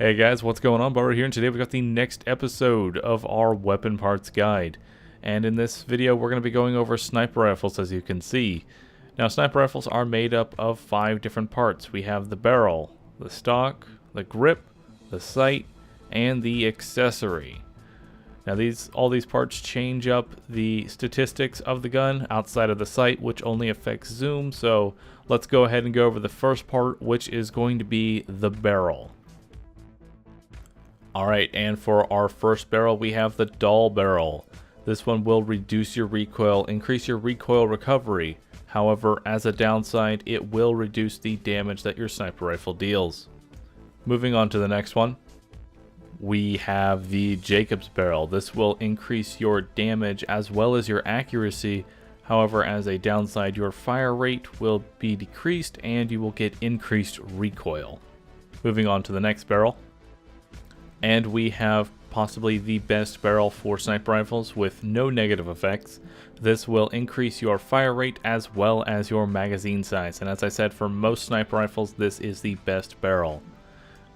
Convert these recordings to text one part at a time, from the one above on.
Hey guys, what's going on? Bahroo here, and today we got the next episode of our weapon parts guide. And in this video, we're going to be going over sniper rifles, as you can see. Now, sniper rifles are made up of 5 different parts. We have the barrel, the stock, the grip, the sight, and the accessory. Now, all these parts change up the statistics of the gun outside of the sight, which only affects zoom. So let's go ahead and go over the first part, which is going to be the barrel. Alright, and for our first barrel, we have the dull barrel. This one will reduce your recoil, increase your recoil recovery. However, as a downside, it will reduce the damage that your sniper rifle deals. Moving on to the next one, we have the Jacob's barrel. This will increase your damage as well as your accuracy. However, as a downside, your fire rate will be decreased and you will get increased recoil. Moving on to the next barrel. And we have possibly the best barrel for sniper rifles with no negative effects. This will increase your fire rate as well as your magazine size. And as I said, for most sniper rifles, this is the best barrel.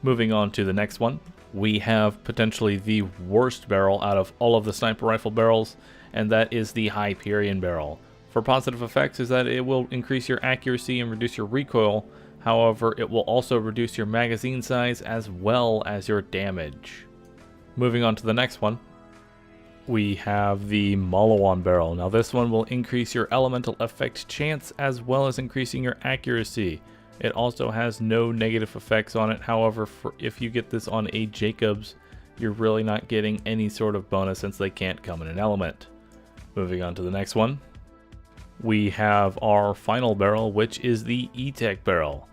Moving on to the next one, we have potentially the worst barrel out of all of the sniper rifle barrels, and that is the Hyperion barrel. For positive effects is that it will increase your accuracy and reduce your recoil. However, it will also reduce your magazine size as well as your damage. Moving on to the next one, we have the Molowan barrel. Now this one will increase your elemental effect chance as well as increasing your accuracy. It also has no negative effects on it. However, if you get this on a Jacobs, you're really not getting any sort of bonus since they can't come in an element. Moving on to the next one, we have our final barrel, which is the E-Tech barrel.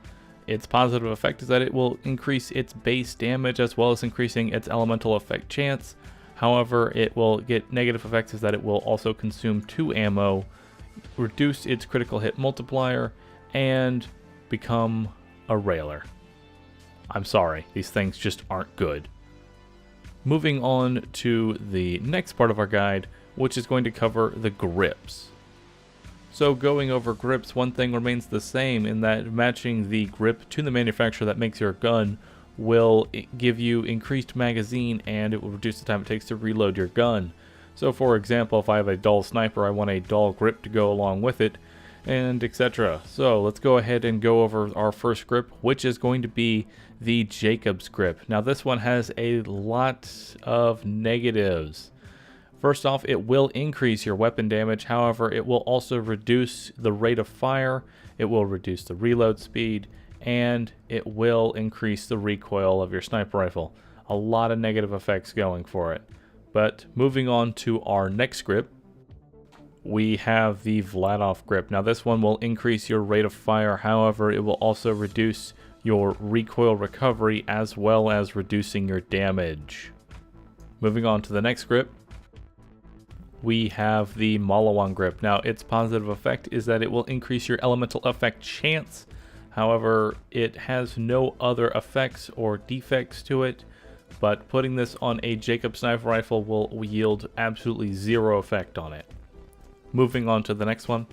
Its positive effect is that it will increase its base damage as well as increasing its elemental effect chance. However, it will get negative effects is that it will also consume 2 ammo, reduce its critical hit multiplier, and become a railer. I'm sorry, these things just aren't good. Moving on to the next part of our guide, which is going to cover the grips. So going over grips, one thing remains the same in that matching the grip to the manufacturer that makes your gun will give you increased magazine and it will reduce the time it takes to reload your gun. So for example, if I have a dull sniper, I want a dull grip to go along with it, and etc. So let's go ahead and go over our first grip, which is going to be the Jacob's grip. Now this one has a lot of negatives. First off, it will increase your weapon damage. However, it will also reduce the rate of fire, it will reduce the reload speed, and it will increase the recoil of your sniper rifle. A lot of negative effects going for it. But moving on to our next grip, we have the Vladov grip. Now this one will increase your rate of fire. However, it will also reduce your recoil recovery as well as reducing your damage. Moving on to the next grip, we have the Molowan grip. Now its positive effect is that it will increase your elemental effect chance. However, it has no other effects or defects to it, but putting this on a Jacob sniper rifle will yield absolutely 0 effect on it. Moving on to the next one,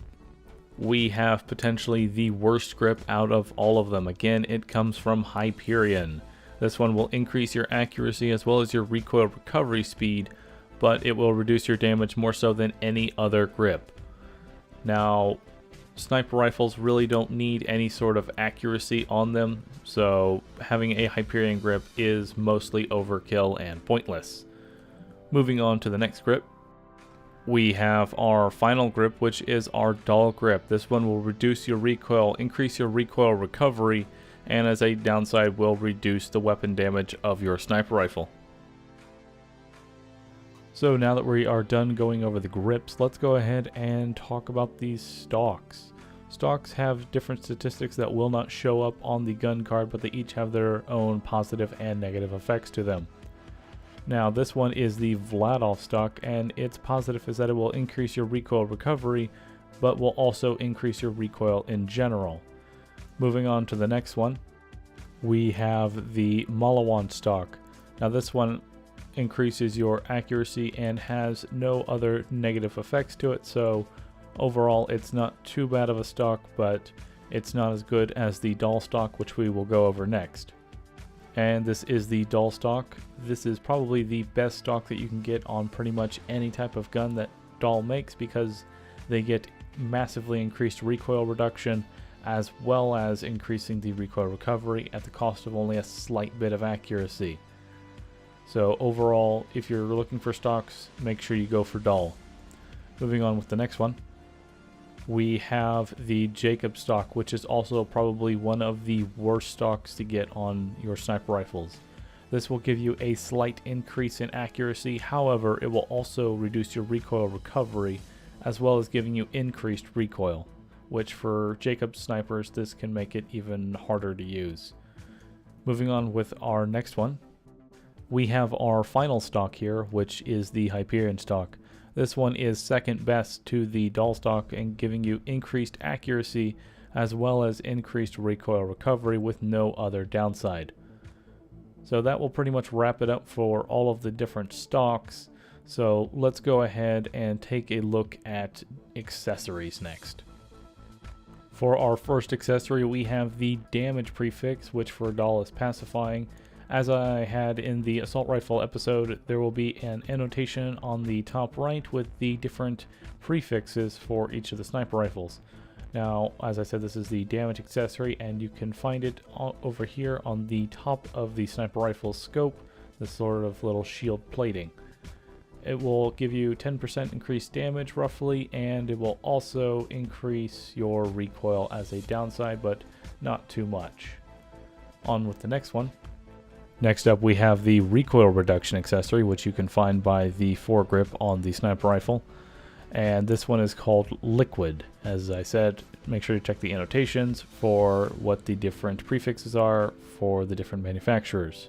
we have potentially the worst grip out of all of them. Again, it comes from Hyperion. This one will increase your accuracy as well as your recoil recovery speed, but it will reduce your damage more so than any other grip. Now, sniper rifles really don't need any sort of accuracy on them, so having a Hyperion grip is mostly overkill and pointless. Moving on to the next grip, we have our final grip, which is our dull grip. This one will reduce your recoil, increase your recoil recovery, and as a downside will reduce the weapon damage of your sniper rifle. So now that we are done going over the grips, let's go ahead and talk about these stocks. Stocks have different statistics that will not show up on the gun card, but they each have their own positive and negative effects to them. Now this one is the Vladov stock, and its positive is that it will increase your recoil recovery, but will also increase your recoil in general. Moving on to the next one, we have the Molowan stock. Now this one increases your accuracy and has no other negative effects to it, so overall it's not too bad of a stock, but it's not as good as the dull stock, which we will go over next. And this is the dull stock. This is probably the best stock that you can get on pretty much any type of gun that dull makes, because they get massively increased recoil reduction as well as increasing the recoil recovery at the cost of only a slight bit of accuracy. So overall, if you're looking for stocks, make sure you go for dull. Moving on with the next one, we have the Jacob stock, which is also probably one of the worst stocks to get on your sniper rifles. This will give you a slight increase in accuracy, however, it will also reduce your recoil recovery as well as giving you increased recoil, which for Jacob snipers, this can make it even harder to use. Moving on with our next one, we have our final stock here, which is the Hyperion stock. This one is second best to the dull stock and giving you increased accuracy as well as increased recoil recovery with no other downside. So that will pretty much wrap it up for all of the different stocks. So let's go ahead and take a look at accessories next. For our first accessory, we have the damage prefix, which for dull is pacifying. As I had in the assault rifle episode, there will be an annotation on the top right with the different prefixes for each of the sniper rifles. Now, as I said, this is the damage accessory, and you can find it over here on the top of the sniper rifle scope, this sort of little shield plating. It will give you 10% increased damage roughly, and it will also increase your recoil as a downside, but not too much. On with the next one. Next up, we have the recoil reduction accessory, which you can find by the foregrip on the sniper rifle. And this one is called Liquid. As I said, make sure to check the annotations for what the different prefixes are for the different manufacturers.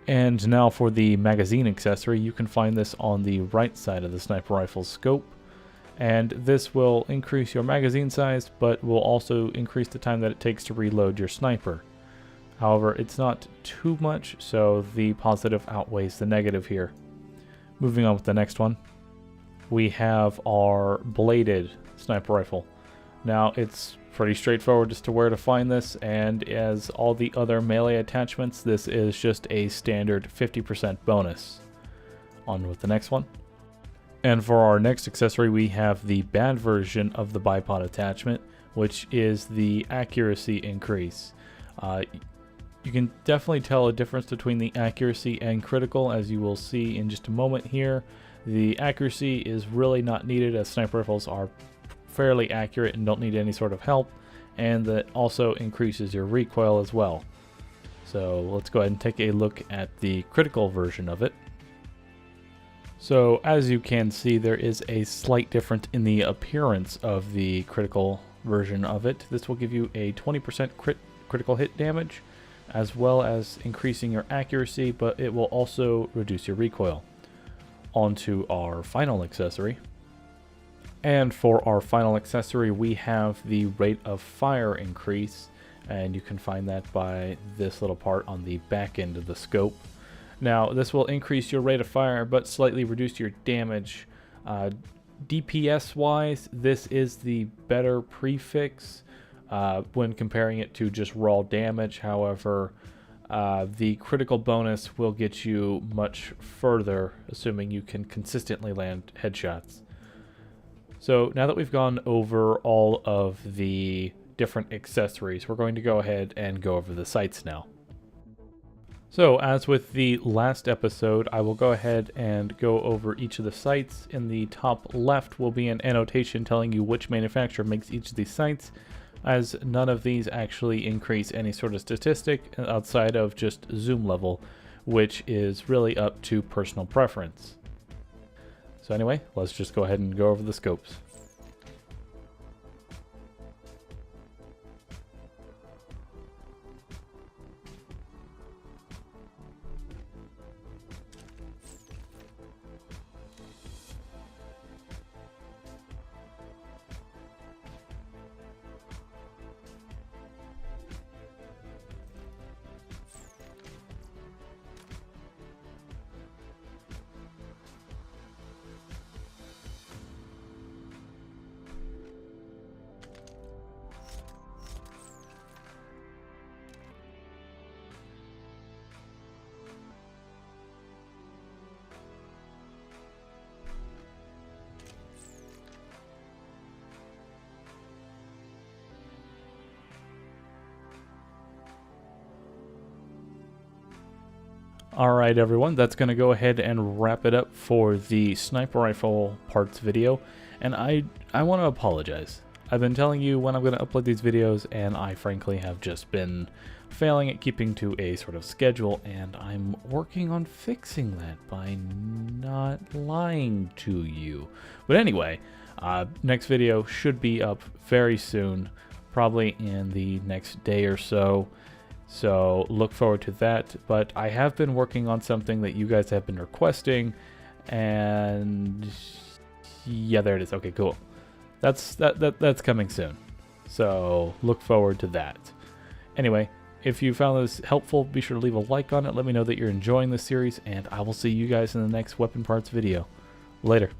And now for the magazine accessory, you can find this on the right side of the sniper rifle's scope. And this will increase your magazine size, but will also increase the time that it takes to reload your sniper. However, it's not too much, so the positive outweighs the negative here. Moving on with the next one, we have our bladed sniper rifle. Now, it's pretty straightforward as to where to find this, and as all the other melee attachments, this is just a standard 50% bonus. On with the next one. And for our next accessory, we have the bad version of the bipod attachment, which is the accuracy increase. You can definitely tell a difference between the accuracy and critical, as you will see in just a moment here. The accuracy is really not needed, as sniper rifles are fairly accurate and don't need any sort of help, and that also increases your recoil as well. So let's go ahead and take a look at the critical version of it. So as you can see, there is a slight difference in the appearance of the critical version of it. This will give you a 20% critical hit damage, as well as increasing your accuracy, but it will also reduce your recoil. On to our final accessory. And for our final accessory, we have the rate of fire increase, and you can find that by this little part on the back end of the scope. Now, this will increase your rate of fire, but slightly reduce your damage. DPS wise, this is the better prefix when comparing it to just raw damage. However, the critical bonus will get you much further, assuming you can consistently land headshots. So now that we've gone over all of the different accessories, we're going to go ahead and go over the sights now. So as with the last episode, I will go ahead and go over each of the sights. In the top left will be an annotation telling you which manufacturer makes each of these sights, as none of these actually increase any sort of statistic outside of just zoom level, which is really up to personal preference. So anyway, let's just go ahead and go over the scopes. Alright everyone, that's going to go ahead and wrap it up for the sniper rifle parts video. And I want to apologize. I've been telling you when I'm going to upload these videos, and I frankly have just been failing at keeping to a sort of schedule, and I'm working on fixing that by not lying to you. But anyway, next video should be up very soon, probably in the next day or so. So look forward to that. But I have been working on something that you guys have been requesting, and yeah, there it is. Okay, cool. That's coming soon. So look forward to that. Anyway, if you found this helpful, be sure to leave a like on it. Let me know that you're enjoying this series, and I will see you guys in the next weapon parts video. Later.